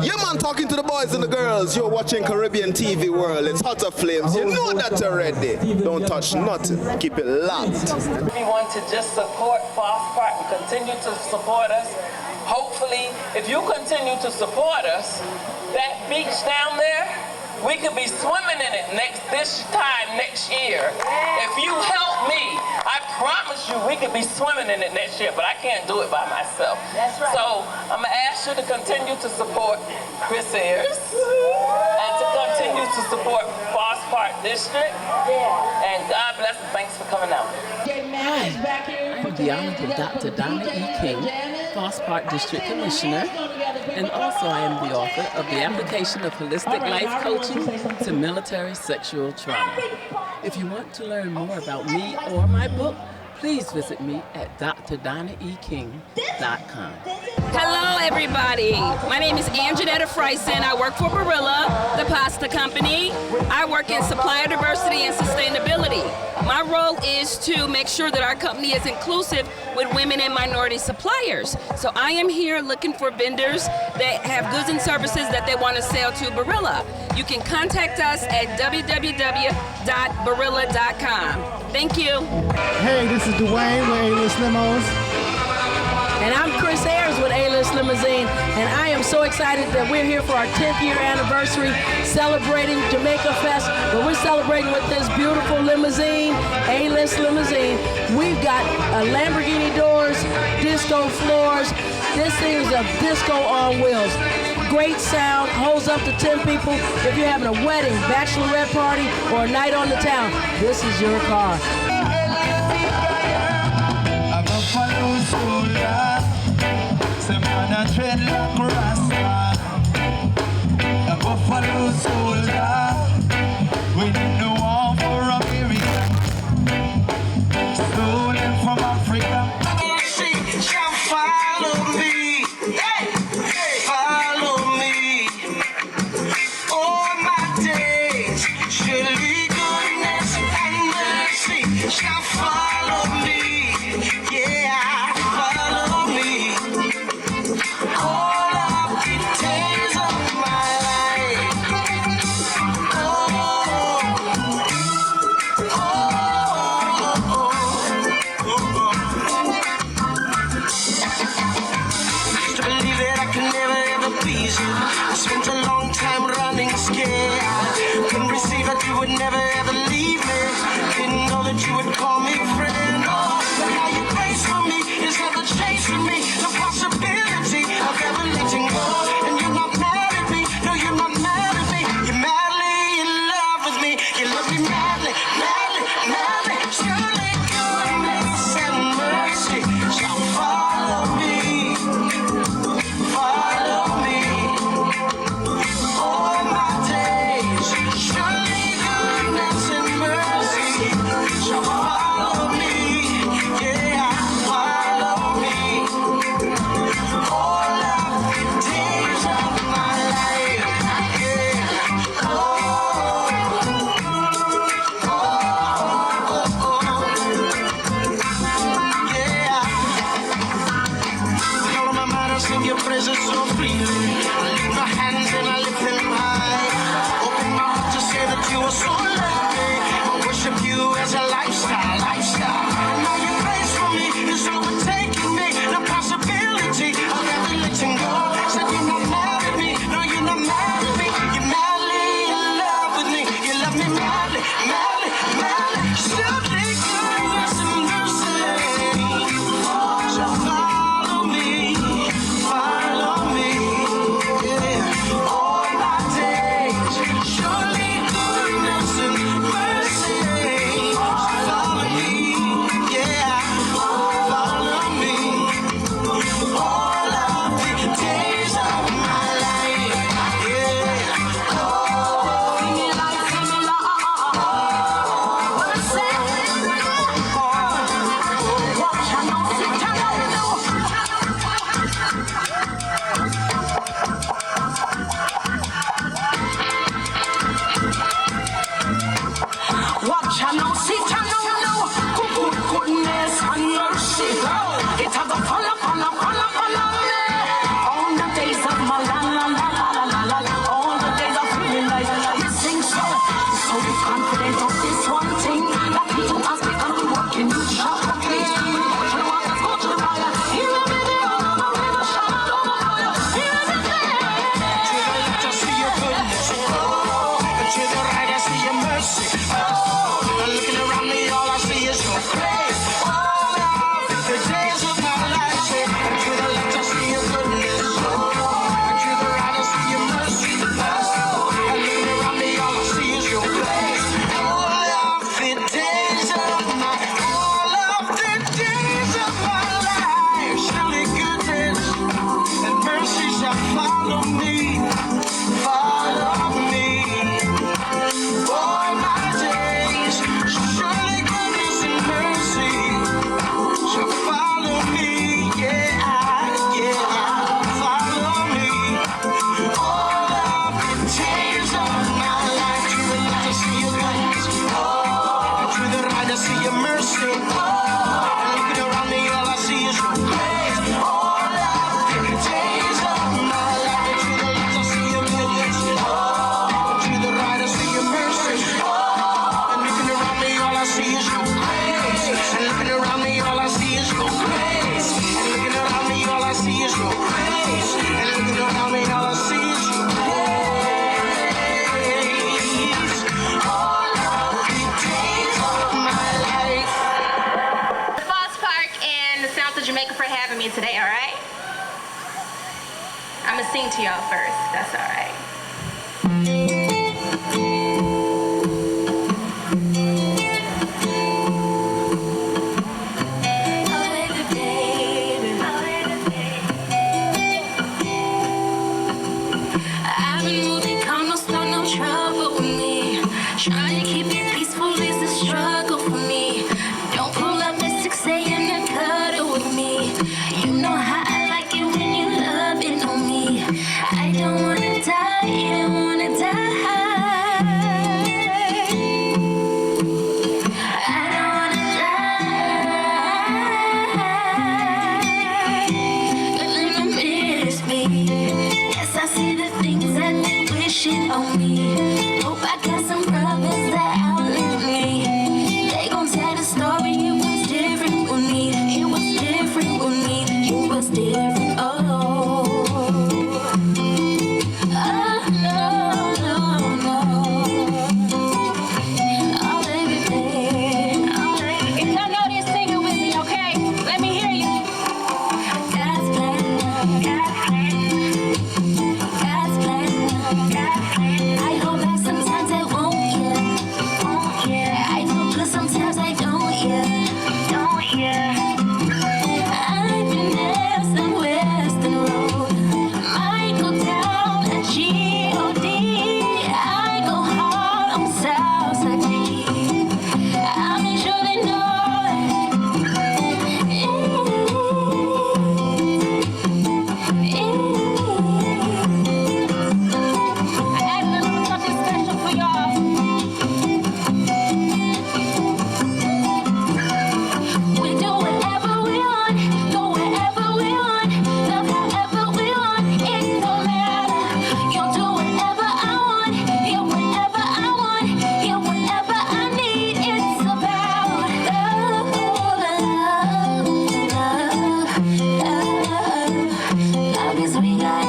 Yeah, man, talking to the boys and the girls. You're watching Caribbean TV World. It's Hotter Flames. You know that already. Don't touch nothing. Keep it locked. We want to just support Foss Park and continue to support us. Hopefully, if you continue to support us, that beach down there, we could be swimming in it this time next year. If you help me, I promise you we could be swimming in it next year, but I can't do it by myself. That's right. So I'm gonna ask you to continue to support Chris Ayers and to continue to support Foss Park District. Yeah. And God bless and thanks for coming out. Hi, I'm the Honorable Dr. Donna E. King, Foss Park District Commissioner, and also I am the author of the application of holistic life coaching to military sexual trauma. If you want to learn more about me or my book, please visit me at drdonnaeking.com. Hello, everybody. My name is Anjanetta Freisen. I work for Barilla, the pasta company. I work in supplier diversity and sustainability. My role is to make sure that our company is inclusive with women and minority suppliers. So I am here looking for vendors that have goods and services that they want to sell to Barilla. You can contact us at www.barilla.com. Thank you. Hey, this is Dwayne with A-List Limos. And I'm Chris Ayers with A-List Limousine, and I am so excited that we're here for our 10th year anniversary celebrating Jamaica Fest, but we're celebrating with this beautiful limousine, A-List Limousine. We've got Lamborghini doors, disco floors. This thing is a disco on wheels. Great sound, holds up to 10 people. If you're having a wedding, bachelorette party, or a night on the town, this is your car. I spent a long time running scared. Couldn't receive that you would never ever leave me. Didn't know that you would call me friend. Oh, but now your grace for me is ever chasing me. The possibility of ever letting go. And you're not mad at me. No, you're not mad at me. You're madly in love with me. You love me madly, madly, madly. Surely goodness and mercy shall follow me. Follow me. All of the days for me today, all right? I'm gonna sing to y'all first, if that's all right. I've been moving calm, no start no trouble with me. Trying to keep it peaceful is a struggle for me. Don't pull up at 6 a.m. to cuddle with me. You know how I like it when you love it on me. I don't wanna die, you don't wanna die. I don't wanna die. You're gonna miss me. Yes, I see the things that they wishing on me. Hope I got some brothers that outlive me. They gon' tell the story, it was different with me. It was different with me. It was different, oh. Oh, no, no, no. Oh, baby, babe. Oh, baby. If y'all know this, sing it with me, okay? Let me hear you. God's plan, God's plan, God's plan, God's plan. I hold back sometimes I won't, yeah. I feel good sometimes I don't, yeah. I've been there, some Western Road. Might go down at G.O.D. I go hard on Southside G. I'll make sure they know I added a little something special for y'all. We do whatever we want, go wherever we want, love however we want, it don't matter. You'll do whatever I want, you're whatever I want, you're whatever I need. It's about love, love is we got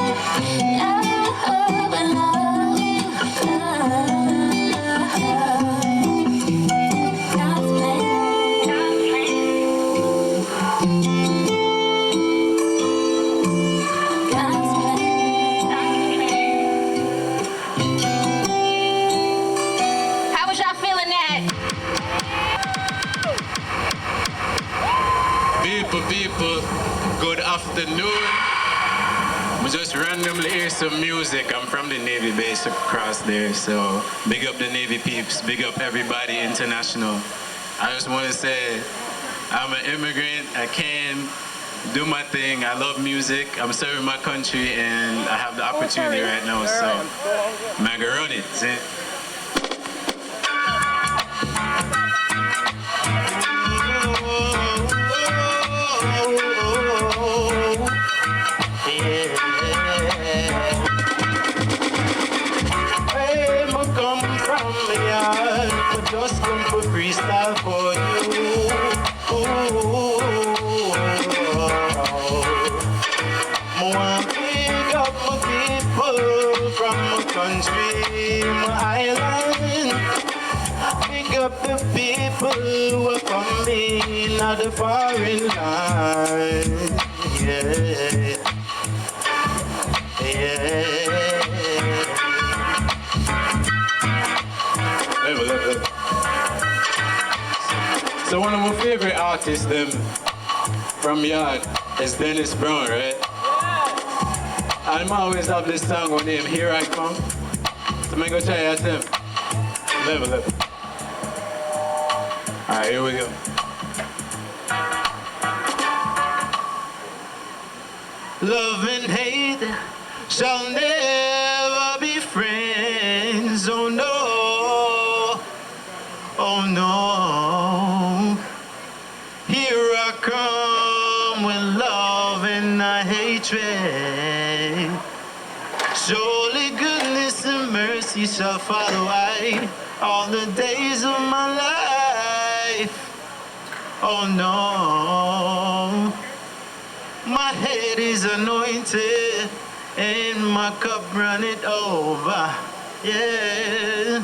love. God's plan. God's How was y'all feeling that? People, good afternoon. We just randomly hear some music. I'm from the Navy base across there, so big up the Navy peeps, big up everybody international. I just want to say I'm an immigrant. I can do my thing. I love music. I'm serving my country, and I have the opportunity right now, so I'm gonna run it. See? Hey, I come from the yard, but just come for freestyle for you. I want to pick up my people from my country, my island. Pick up the people who are coming out the foreign land. Yeah. So one of my favorite artists them from Yard is Dennis Brown, right? I'm always have this song on him, Here I Come. So I'm gonna try at him. Level up. Alright, here we go. Love and hate shall never be friends. Oh no, oh no. Here I come with love and hatred. Surely goodness and mercy shall follow I all the days of my life. Oh no. My head is anointed and my cup runneth over. Yeah.